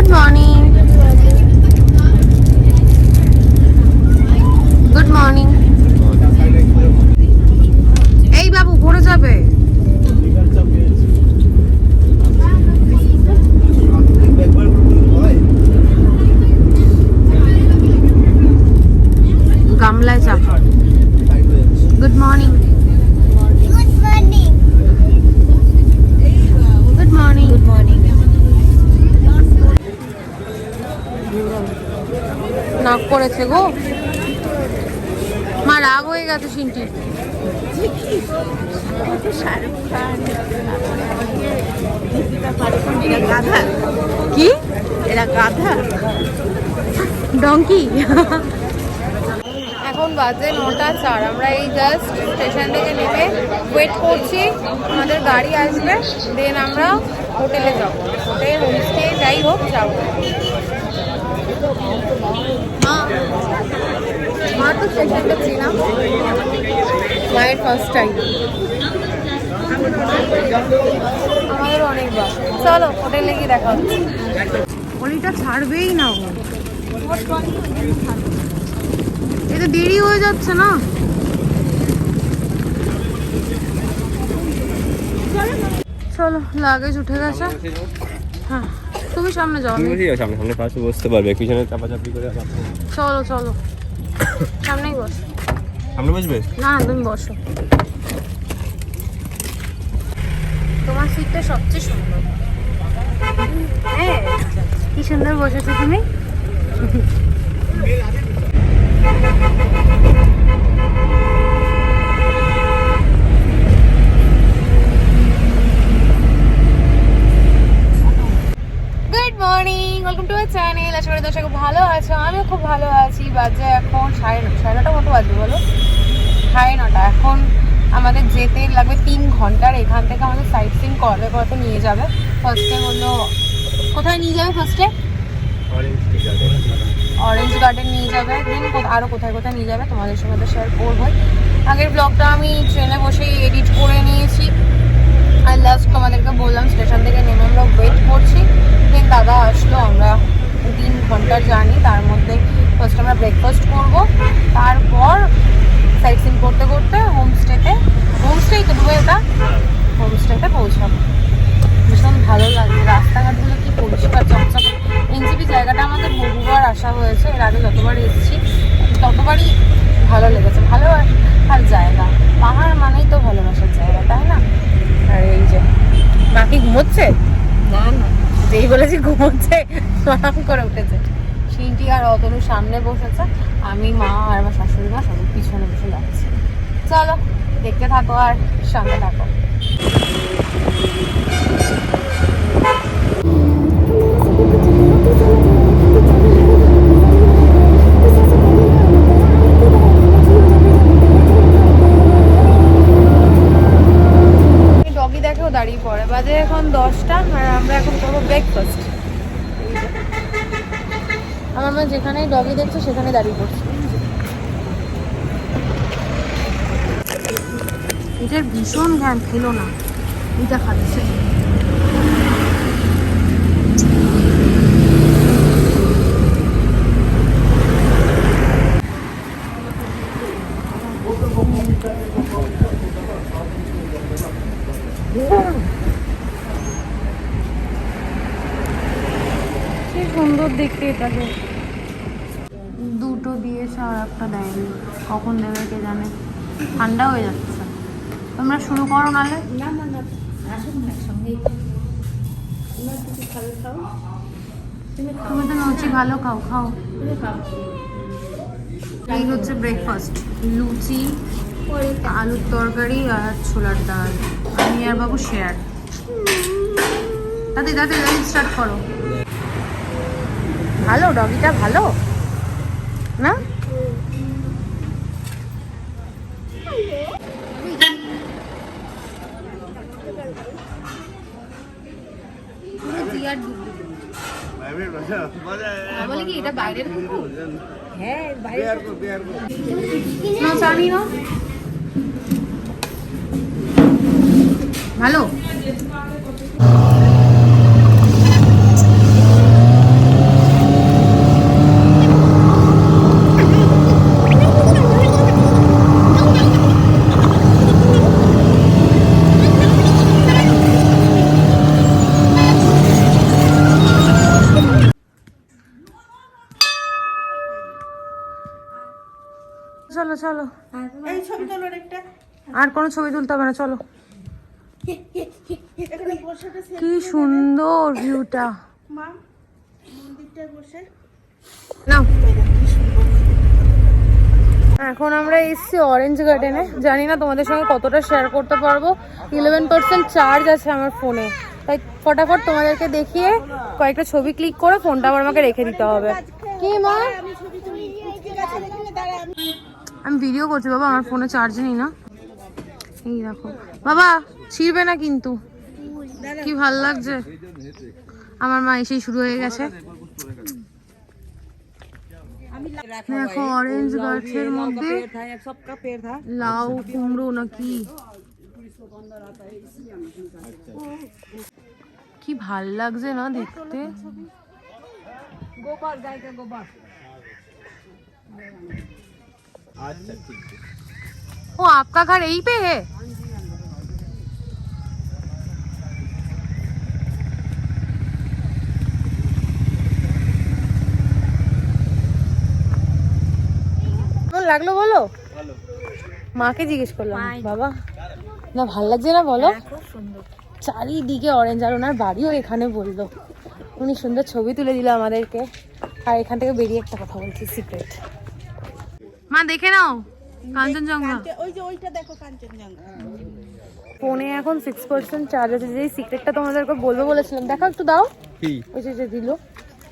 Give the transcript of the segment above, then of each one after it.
Good morning. Good morning. এই বাবু পড়ে যাবে। গামলায় চাপা। Good morning. Good morning. Good morning. নাক করেছে গো মা, রাগ হয়ে গেছে সিনটি। কি এরা গাধা ডঙ্কি। এখন বাজে 9:04। আমরা এই জাস্ট স্টেশন থেকে নেমে ওয়েট করছি আমাদের গাড়ি আসবে, দেন আমরা হোটেলে যাবো। হোটেল হোমস্টে যাই হোক যাবো। মা তো স্টেশনটা ছিলাম, মায়ের ফার্স্ট টাইম। আমাদের অনেকবার। চলো হোটেলে গিয়ে দেখা হচ্ছে। গলিটা ছাড়বেই না ও, এতে দেরি হয়ে যাচ্ছে না। চলো লাগেজ উঠে গেছে। হ্যাঁ তুমি সামনে যাও, সামনে সামনে পাশে বসতে পারবে, পিছনে চাপাচাপি করে। চলো চলো সামনেই বস। সামনে বসবে না তুমি বসো, তোমার সিটটা সবচেয়ে সুন্দর। হ্যাঁ কি সুন্দর বসেছো তুমি। Good morning, welcome to our channel. আশা করি দর্শক ভালো আছো, আমিও খুব ভালো আছি। বাজে এখন 9:30 মতো বাজবে, বলো 9:30। এখন আমাদের যেতে লাগবে 3 ঘন্টার। এখান থেকে আমাদের সাইট সিইং করাতে নিয়ে যাবে। ফার্স্টে হলো কোথায় নিয়ে যাবে? ফার্স্টে অরেঞ্জ গার্ডেন নিয়ে যাবে, দেন আরও কোথায় কোথায় নিয়ে যাবে তোমাদের সঙ্গে তো শেয়ার করবোই। আগের ব্লগটা আমি ট্রেনে বসেই এডিট করে নিয়েছি। আর লাস্ট তোমাদেরকে বললাম স্টেশন থেকে নেমে আমরা ওয়েট করছি, দেন দাদা আসলো। আমরা 3 ঘন্টার জার্নি, তার মধ্যে ফার্স্ট আমরা ব্রেকফাস্ট করবো, তারপর সাইট সিইং করতে করতে হোমস্টেই তো ডুবে ওটা হোমস্টেতে পৌঁছাবো। ভীষণ ভালো লাগছে, রাস্তাঘাটগুলো কি পরিষ্কার চকচক। এনজিপি জায়গাটা আমাদের বহুবার আসা হয়েছে, এর আগে যতবার এসেছি ততবারই ভালো লেগেছে। ভালো আর জায়গা, পাহাড় মানেই তো ভালোবাসার জায়গা, তাই না? আর এই যে বাকি ঘুমোচ্ছে না, না যেই বলেছি ঘুমোচ্ছে আরাম করে উঠেছে। সিনটি আর অতনু সামনে বসেছে, আমি মা আর আমার শাশুড়ি মা সবাই পিছনে বসে যাচ্ছে। চলো দেখতে থাকো আর সঙ্গে থাকো। ডগি দেখেও দাঁড়িয়ে পড়ে। বাজে এখন 10টা আর আমরা এখন করবো ব্রেকফাস্ট। আমার মা যেখানেই ডগি দেখছে সেখানে দাঁড়িয়ে পড়ছে। এটার ভীষণ জ্ঞান, খেলো না, এটা খাচ্ছে। কি সুন্দর দেখতে এটাকে। 2টো দিয়েছে আর একটা দেয়নি, কখন দেবে কে জানে। ঠান্ডা হয়ে যাচ্ছে। তোমরা শুরু করো নালে। না না না আসুন না একসঙ্গেই। তুমি তো লুচি ভালো খাও, খাও। এই হচ্ছে ব্রেকফাস্ট, লুচি, আলুর তরকারি আর ছোলার ডাল। আমি আর বাবু শেয়ার। তাতে তাতে স্টার্ট করো। ভালো ডগিটা, ভালো না? বলে কি এটা বাইরের কুকুর? হ্যাঁ বাইরের কুকুর। জানি না ভালো। চলো এই ছবি তোলো একটা। আর কোনো ছবি তুলতে হবে না, চলো। এখানে বসে একটা কি সুন্দর ভিউটা। মা মন্দিরটায় বসে নাও, এখন আমরা এসছি অরেঞ্জ গার্ডেনে। জানি না তোমাদের সঙ্গে কতটা শেয়ার করতে পারবো, 11% চার্জ আছে আমার ফোনে, তাই ফটাফট তোমাদেরকে দেখিয়ে কয়েকটা ছবি ক্লিক করে ফোনটা আবার আমাকে রেখে দিতে হবে। কি মা, আমি ছবি তুলি। ঠিক আছে দেখলে দাঁড়া আমি ভিডিও করছি বাবা, আমার ফোনে চার্জ নেই না। এই দেখো বাবা, ছিড়বে না কিন্তু। কি ভাল লাগছে, আমার মা এসেই শুরু হয়ে গেছে। দেখো অরেঞ্জ গাছের মধ্যে লাউ কুমড়ো নাকি, কি ভাল লাগছে না দেখতে। ओ आपका घर यहीं पे है? কেমন লাগলো বলো? মাকে জিজ্ঞেস করলাম, বাবা না ভাল লাগছে না বলো? খুব সুন্দর। চারিদিকে অরেঞ্জ, আর ওনার বাড়িও এখানে বললো। উনি সুন্দর ছবি তুলে দিল আমাদেরকে। আর এখান থেকে বেরিয়ে একটা কথা বলছি, সিক্রেট। মা দেখে নাও কাঞ্চনজঙ্ঘা। ওই যে ওইটা দেখো কাঞ্চনজঙ্ঘা। ফোনে এখন 6% চার্জ আছে। যেই সিক্রেটটা তোমাদেরকে বলবো বলেছিলাম, দেখো একটু দাও। কি ওই যে দিল,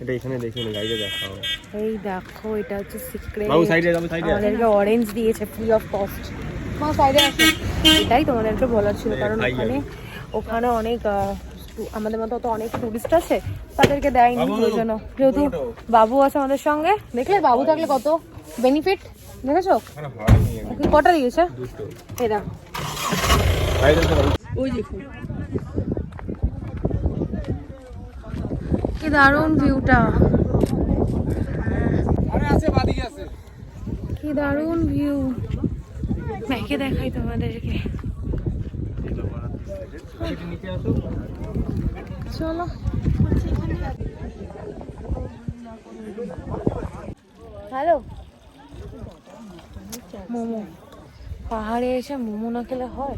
এটা এখানে দেখি না, গাইডে দেখাও। এই দেখো এটা হচ্ছে সিক্রেট। বাবু সাইডে যাবে, সাইডে আমাদেরকে অরেঞ্জ দিয়েছে ফ্রি অফ কস্ট। মা সাইডে আসো। এটাই তোমাদেরকে বলার ছিল, কারণ ওখানে অনেক আমাদের মতো তো অনেক টুরিস্ট আছে, তাদেরকে দেয়নি ওই জন্য। যেহেতু বাবু আছে আমাদের সঙ্গে, দেখলে বাবু থাকলে কত বেনিফিট, দেখেছো? কটা দিয়েছে এই দেখো। ওই দেখো কি দারুণ ভিউটা, কি দারুণ ভিউ। ব্যাকে দেখাই তোমাদেরকে, চলো। হ্যালো, মোমো। পাহাড়ে এসে মোমো না খেলে হয়?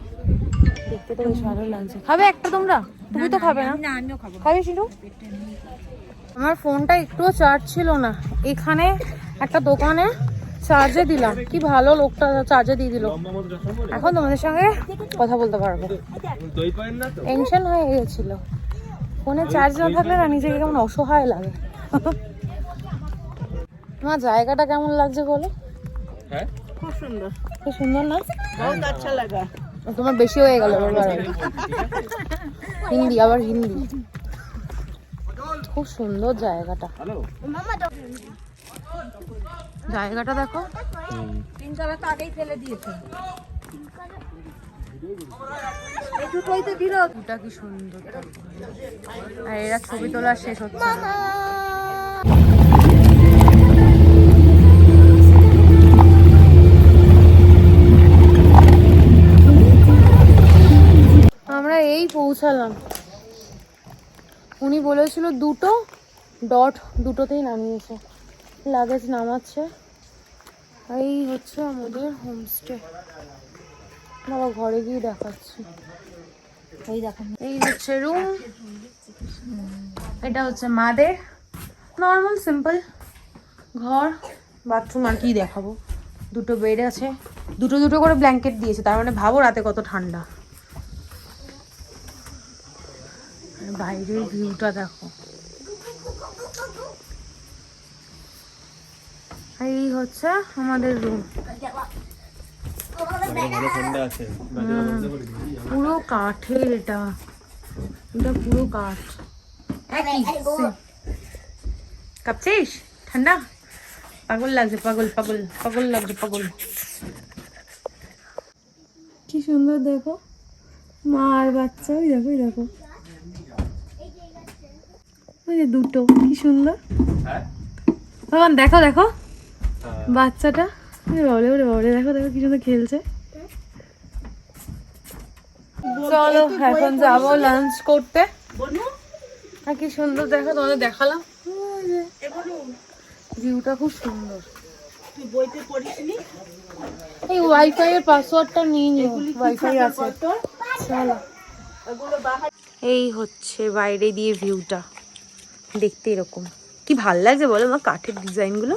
দেখতে তো বেশ ভালো লাগছে। খাবে একটা তোমরা? তুমি তো খাবে না? আমিও খাবো। খাবে শুধু? আমার ফোনটা একটুও চার্জ ছিল না, এখানে একটা দোকানে চার্জে দিলাম, কি ভালো লোকটা চার্জে দিয়ে দিল। এখন তোমাদের সঙ্গে কথা বলতে পারবো। টেনশন হয়ে গেছিল, ফোনে চার্জ না থাকলে না নিজেকে কেমন অসহায় লাগে। তোমার জায়গাটা কেমন লাগছে বলো? হ্যাঁ খুব সুন্দর। খুব সুন্দর না? বহুত আচ্ছা লাগা। তোমার বেশি হয়ে গেল হিন্দি, আবার হিন্দি। খুব সুন্দর জায়গাটা, জায়গাটা দেখো। 3 তলা তো আগেই ফেলে দিয়েছে। এই দুটোই তো দিল। এটা কি সুন্দর, আর এরা ছবি তোলা শেষ হচ্ছে না। আমরা এই পৌঁছালাম। উনি বলেছিল দুটোতেই নামিয়েছে, লাগেজ নামাচ্ছে। এই হচ্ছে আমাদের হোমস্টে। বাবা ঘরে গিয়ে দেখাচ্ছি। এই দেখো এই হচ্ছে রুম, এটা হচ্ছে মাদের নর্মাল সিম্পল ঘর, বাথরুম। আর কি দেখাবো, দুটো বেড আছে, দুটো করে ব্ল্যাঙ্কেট দিয়েছে, তার মানে ভাবো রাতে কত ঠান্ডা। বাইরের ভিউটা দেখো। এই হচ্ছে আমাদের রুম, পুরো কাঠের। এটা পুরো কাঠ। কাঁপছিস? ঠান্ডা পাগল লাগছে, পাগল লাগছে, পাগল। কি সুন্দর দেখো, মা আর বাচ্চা। ওই দেখো ওই যে দুটো, কি সুন্দর। ভগবান দেখো বাচ্চাটা, ওরে দেখো কি সুন্দর খেলছে। চলো এখন যাবো লাঞ্চ করতে। আর কি সুন্দর দেখো, তোমাদের দেখালাম। ভিউটা খুব সুন্দর। তুই বইতে পড়িসনি? এই ওয়াইফাই এর পাসওয়ার্ডটা নিয়ে নিও, ওয়াইফাই আছে। চলো, ওগুলো বাহার এই হচ্ছে বাইরে দিয়ে ভিউটা, দেখতে এরকম কি ভাল লাগছে বলো মা, কাঠের ডিজাইন গুলো।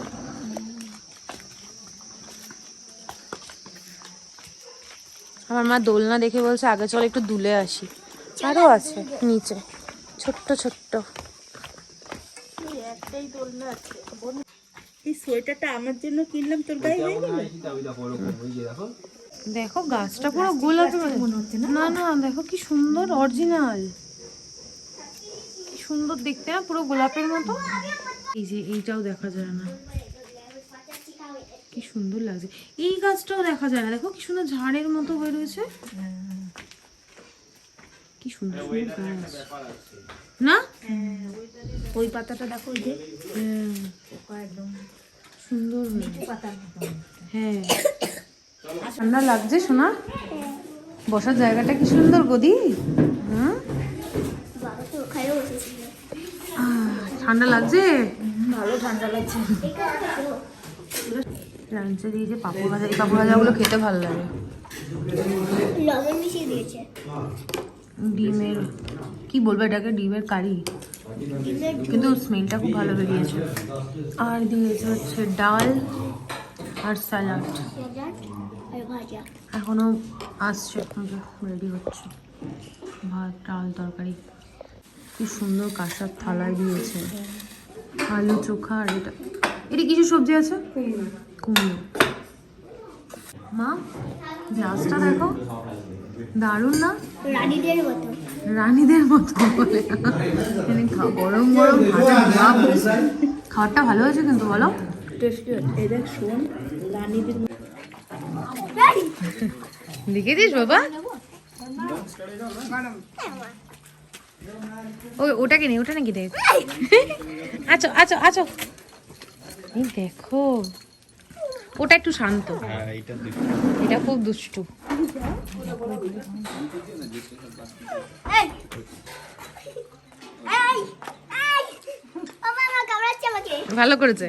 আমার মা দোলনা দেখে বলছে আগে চল একটু দুলে আসি। আরো আছে নিচে ছোট্ট ছোট্ট। একটাই দোলনা আছে। এই সোয়েটারটা আমার জন্য কিনলাম, তোর গায়ে হয়ে গেল? দেখো গাছটা পুরো গোলাপি মনে হচ্ছে না? না না, দেখো কি সুন্দর অরিজিনাল, কি সুন্দর দেখতে না, পুরো গোলাপের মতো। এই যে এইটাও দেখা যায় না, কি সুন্দর লাগছে। এই গাছটাও দেখা যায় না, দেখো কি সুন্দর ঝাড়ের মতো হয়ে রয়েছে, কি সুন্দর সুন্দর গাছ না? ওই পাতাটা দেখো, ওই যে একদম সুন্দর পাতার মতো। হ্যাঁ, ঠান্ডা লাগছে শোনা? বসার জায়গাটা কি সুন্দর গদি। হ্যাঁ, ঠান্ডা লাগছে, ভালো ঠান্ডা লাগছে। লাঞ্চে দিয়েছে পাপড় ভাজা, এই পাপড় ভাজাগুলো খেতে ভালো লাগে। লবণ মিশিয়ে দিয়েছে। ডিমের কি বলবো এটাকে, ডিমের কারি, কিন্তু স্মেলটা খুব ভালো বেরিয়েছে। আর দিয়েছে হচ্ছে ডাল আর স্যালাড, আর ভাজা। এখনো আসছে, রেডি হচ্ছে। ভাত ডাল তরকারি, কি সুন্দর কাঁসার থালায় দিয়েছে, আলু চোখা। আর এটা এটা কিছু সবজি আছে, কুমড়ো। মা গ্লাসটা দেখো, দারুণ না? রানীদের মতো। রানীদের মতো বলে গরম গরম ভাজা ভাত। খাবারটা ভালো হয়েছে কিন্তু বলো, টেস্টি হচ্ছে। এই দেখ শোন, রানীদের দেখেছিস বাবা? ওটাকে নেই, ওটা নাকি দেখ। আচ্ছা আচ্ছা আচ্ছা, এই দেখো ওটা একটু শান্ত, এটা খুব দুষ্টু। এই এই এই বাবা মা কামড়াচ্ছে আমাকে। ভালো করেছে।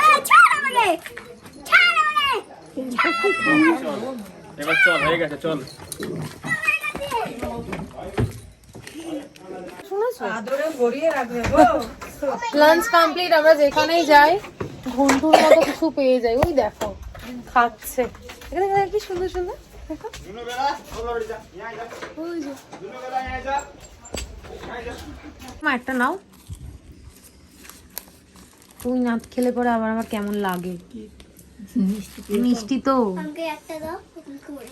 এই ছাড় আমাকে, ছাড় আমাকে। এবার চল, হয়ে গেছে, চল। আদরে ভরিয়ে রাখবে গো। লাঞ্চ কমপ্লিট, আমরা যেখানেই যাই ঘন্টুর মতো কিছু পেয়ে যাই। ওই দেখো খাচ্ছে, এখানে দেখো কি সুন্দর সুন্দর, দেখো ওই যে। মা একটা নাও, তুই না খেলে পরে আবার আমার কেমন লাগে। মিষ্টি তো আমাকে একটা দাও।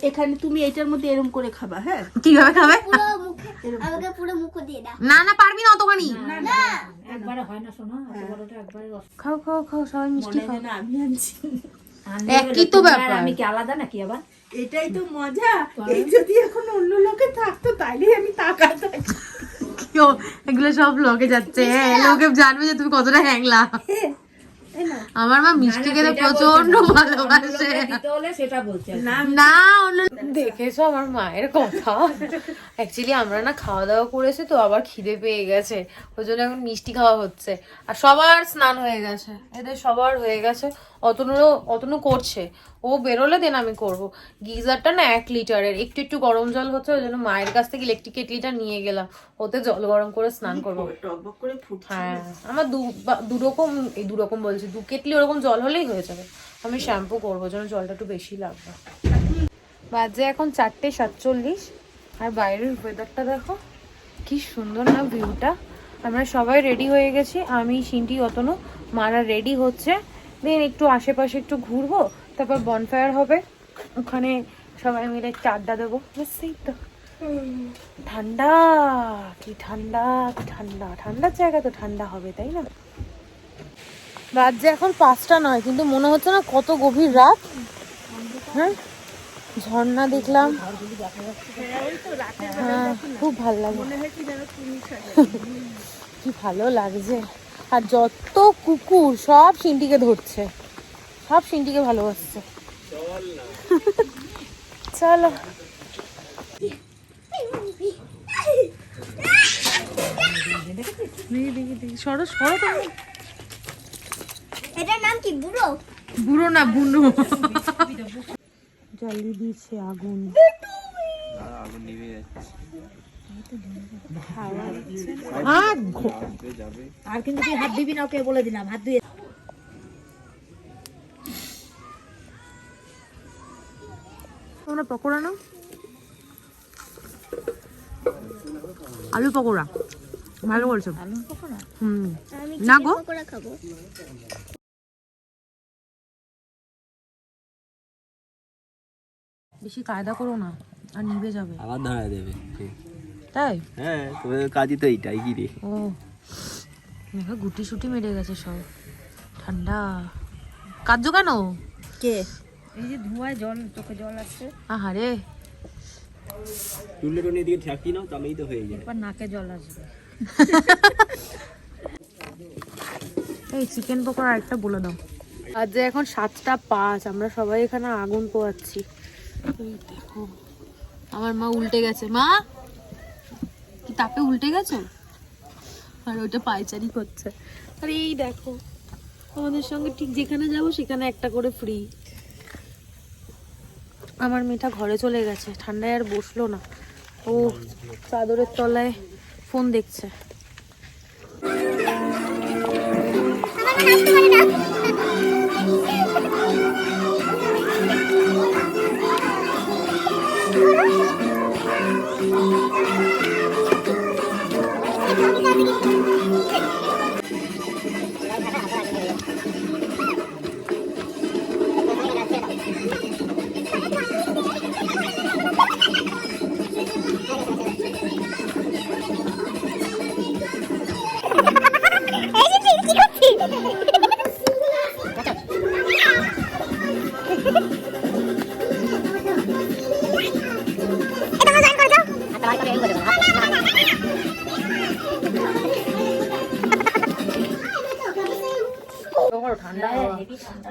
এখানে তুমি এইটার মধ্যে এরম করে খাবা। হ্যাঁ, কিভাবে খাবে? পুরো মুখে, আমাকে পুরো মুখে দিয়ে দাও। না না পারবি না অতখানি। না একবারে হয় না শোনা, এত বড়টা একবারে খাও খাও খাও, সবাই মিষ্টি খাও। না আমি আনছি। একই তো ব্যাপার। আমি কি আলাদা নাকি আবার? এটাই তো মজা। এই যদি এখন অন্য লোকে থাকতো তাইলে আমি তাকাতাম। কেউ এগুলো সব লোকে যাচ্ছে, হ্যাঁ লোকে জানবে যে তুমি কতটা হ্যাংলা। আমার মা মিষ্টি খেতে প্রচন্ড ভালোবাসে। না দেখেছো আমার মায়ের কথা, অ্যাকচুয়ালি আমরা না খাওয়া দাওয়া করেছি তো, আবার খিদে পেয়ে গেছে, ওই জন্য এখন মিষ্টি খাওয়া হচ্ছে। আর সবার স্নান হয়ে গেছে, এদের সবার হয়ে গেছে, অতনু করছে, ও বেরোলে দেন আমি করব। গিজারটা না 1 লিটারের, একটু একটু গরম জল হচ্ছে, ওই জন্য মায়ের কাছ থেকে ইলেকট্রিক কেটলিটা নিয়ে গেলাম, ওতে জল গরম করে স্নান করবো। টকবক করে ফুটছে। হ্যাঁ আমার দু রকম বলছি, 2 কেটলি ওরকম জল হলেই হয়ে যাবে। আমি শ্যাম্পু করবো, জন্য জলটা একটু বেশি লাগবে। বাজে এখন 4:47, আর বাইরের ওয়েদারটা দেখো কি সুন্দর না ভিউটা। আমরা সবাই রেডি হয়ে গেছি, আমি সিন্টি অতনু, মারা রেডি হচ্ছে। দেন একটু আশেপাশে একটু ঘুরবো, তারপর বনফায়ার হবে, ওখানে সবাই মিলে একটু আড্ডা দেবো। বুঝতেই তো ঠান্ডা, কি ঠান্ডা কি ঠান্ডা, ঠান্ডার জায়গা তো ঠান্ডা হবে তাই না? রাত যে এখন 5টা নয়, কিন্তু মনে হচ্ছে না কত গভীর রাত। হ্যাঁ ঝর্ণা দেখলাম, হ্যাঁ খুব ভালো লাগে, কি ভালো লাগছে। আর যত কুকুর সব সিন্টিকে ধরছে, সব সিন্টিকে ভালোবাসছে। চলো দেখি সরো সরো, এটার নাম কি বুড়ো? বুড়ো না বুনো। জ্বালিয়ে দিয়েছে আগুন। আগুন নিভে যাচ্ছে। আর কিন্তু তুই হাত দিবি না, ওকে বলে দিলাম, হাত দিয়ে তোমরা পকোড়া নাও, আলু পকোড়া ভালো বলছো। আলু পকোড়া। আমি না গো। পকোড়া খাবো। বেশি কায়দা করো না, আর নিভে যাবে। আবার ধরা দেবে। তাই? হ্যাঁ, তোদের কাজই তো এইটাই কি রে। ও দেখো গুটি সুটি মেরে গেছে সব, ঠান্ডা। কাঁদছো কেন? কে? এই যে ধোঁয়ায় জল, চোখে জল আসছে, আহারে। চুলটা নিয়ে দিকে ঠেকি নাও, তাহলেই তো হয়ে যায়। এরপর নাকে জল আসবে। এই চিকেন পকোড়া একটা বলে দাও। আজ যে এখন 7:05, আমরা সবাই এখানে আগুন পোয়াচ্ছি। এই দেখো আমার মা উল্টে গেছে। মা কি তাপে উল্টে গেছো? আর ওইটা পায়চারি করছে। আর এই দেখো আমাদের সঙ্গে ঠিক যেখানে যাব সেখানে একটা করে ফ্রি। আমার মেয়েটা ঘরে চলে গেছে, ঠান্ডায় আর বসলো না, ও চাদরের তলায় ফোন দেখছে।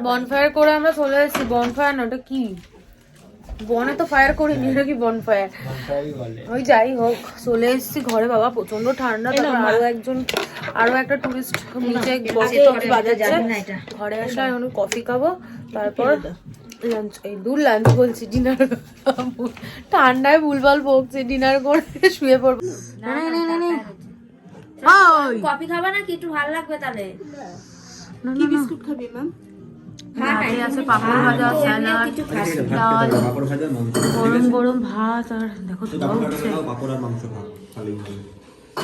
বনফায়ার করে আমরা চলে এসেছি। বনফায়ার না, ওটা কি? বনে তো ফায়ার করিনি, এটা কি বনফায়ার? ওই যাই হোক চলে এসেছি ঘরে। বাবা প্রচন্ড ঠান্ডা। তারপর আরো একটা টুরিস্ট নিচে বাজাচ্ছে। ঘরে আসা এখন কফি খাবো, তারপর লাঞ্চ, এই দূর লাঞ্চ বলছি, ডিনার। ঠান্ডায় ভুলভাল বকছে, ডিনার করে শুয়ে পড়বো। কফি খাবা নাকি? একটু ভালো লাগবে তাহলে। কি বিস্কুট খাবি ম্যাম? আছে পাপড় ভাজা, স্যালাড, ডাল, গরম গরম ভাত, আর দেখো ধোয়া উঠছে,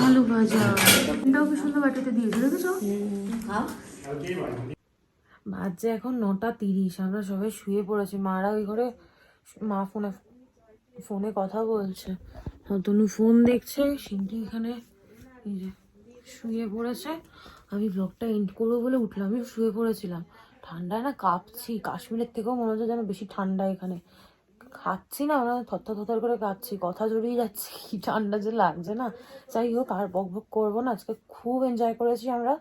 আলু ভাজা। এটাও কি সুন্দর বাটিতে দিয়েছে, দেখেছো? বাজে এখন 9:30, আমরা সবাই শুয়ে পড়েছি। মারা ওই ঘরে, মা ফোনে কথা বলছে, তনু ফোন দেখছে, সিন্ধি এখানে এই যে শুয়ে পড়েছে। আমি ব্লগটা এন্ড করবো বলে উঠলাম, আমি শুয়ে পড়েছিলাম। ঠান্ডায় না কাঁপছি, কাশ্মীরের থেকেও মনে হচ্ছে যেন বেশি ঠান্ডা এখানে। খাচ্ছি না, ওরা থরথর করে কাঁপছি, কথা জড়িয়ে যাচ্ছে, কি ঠান্ডা যে লাগছে না। যাই হোক আর বক বক করবো না। আজকে খুব এনজয় করেছি আমরা।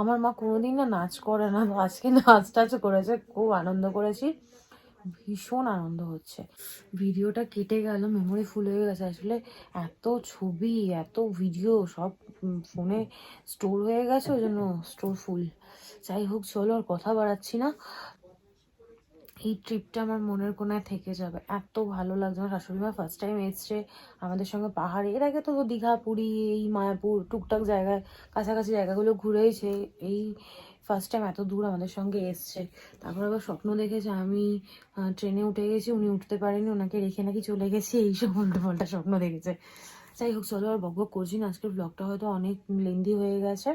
আমার মা কোনোদিন না নাচ করে না, আজকে নাচ টাচ করেছে, খুব আনন্দ করেছি, ভীষণ আনন্দ হচ্ছে। ভিডিওটা কেটে গেল, মেমোরি ফুল হয়ে গেছে। আসলে এত ছবি এত ভিডিও সব ফোনে স্টোর হয়ে গেছে, ওই জন্য স্টোর ফুল। যাই হোক চলো আর কথা বাড়াচ্ছি না। এই ট্রিপটা আমার মনের কোনায় থেকে যাবে, এত ভালো লাগছে। আমার শাশুড়ি মা ফার্স্ট টাইম এসছে আমাদের সঙ্গে পাহাড়ে। এর আগে তো দীঘা, পুরী, এই মায়াপুর টুকটাক জায়গায়, কাছাকাছি জায়গাগুলো ঘুরেইছে। এই ফার্স্ট টাইম এত দূর আমাদের সঙ্গে এসছে। তারপর আবার স্বপ্ন দেখেছে আমি ট্রেনে উঠে গেছি, উনি উঠতে পারেনি, ওনাকে রেখে নাকি চলে গেছি, এইসব উল্টোপাল্টা স্বপ্ন দেখেছে। যাই হোক চলো আর বকবক করছি না, আজকের ব্লগটা হয়তো অনেক লেন্দি হয়ে গেছে।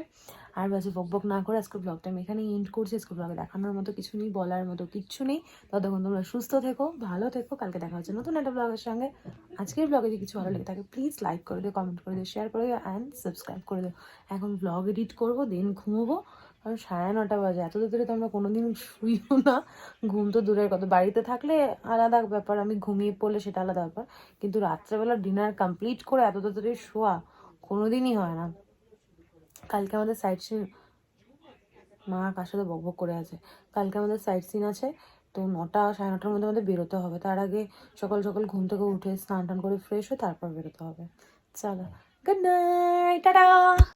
আর বাজে বকবক না করে আজকের ব্লগটা আমি এখানে এন্ড করছি। আজকের ব্লগে দেখানোর মতো কিছু নেই, বলার মতো কিচ্ছু নেই। ততক্ষণ তোমরা সুস্থ থেকো, ভালো থেকো। কালকে দেখা হচ্ছে নতুন একটা ব্লগের সঙ্গে। আজকের ব্লগে যদি কিছু ভালো লেগে থাকে প্লিজ লাইক করে দিও, কমেন্ট করে দিও, শেয়ার করে দিও অ্যান্ড সাবস্ক্রাইব করে দিও। এখন ব্লগ এডিট করবো, দেন ঘুমোবো, কারণ 9:30 বাজে। এত দূরে তো আমরা কোনোদিন শুইও না, ঘুম তো দূরের কথা। বাড়িতে থাকলে আলাদা ব্যাপার, আমি ঘুমিয়ে পড়লে সেটা আলাদা ব্যাপার, কিন্তু রাত্রেবেলা ডিনার কমপ্লিট করে এত দূরে শোয়া কোনোদিনই হয় না। কালকে আমাদের সাইট সিন, মা কার সাথে বকবক করে আছে, কালকে আমাদের সাইট সিন আছে, তো 9টা 9:30টার মধ্যে আমাদের বেরোতে হবে। তার আগে সকাল সকাল ঘুম থেকে উঠে স্নান টান করে ফ্রেশ হয়ে তারপর বেরোতে হবে। চলো, গুড নাইট, টাটা।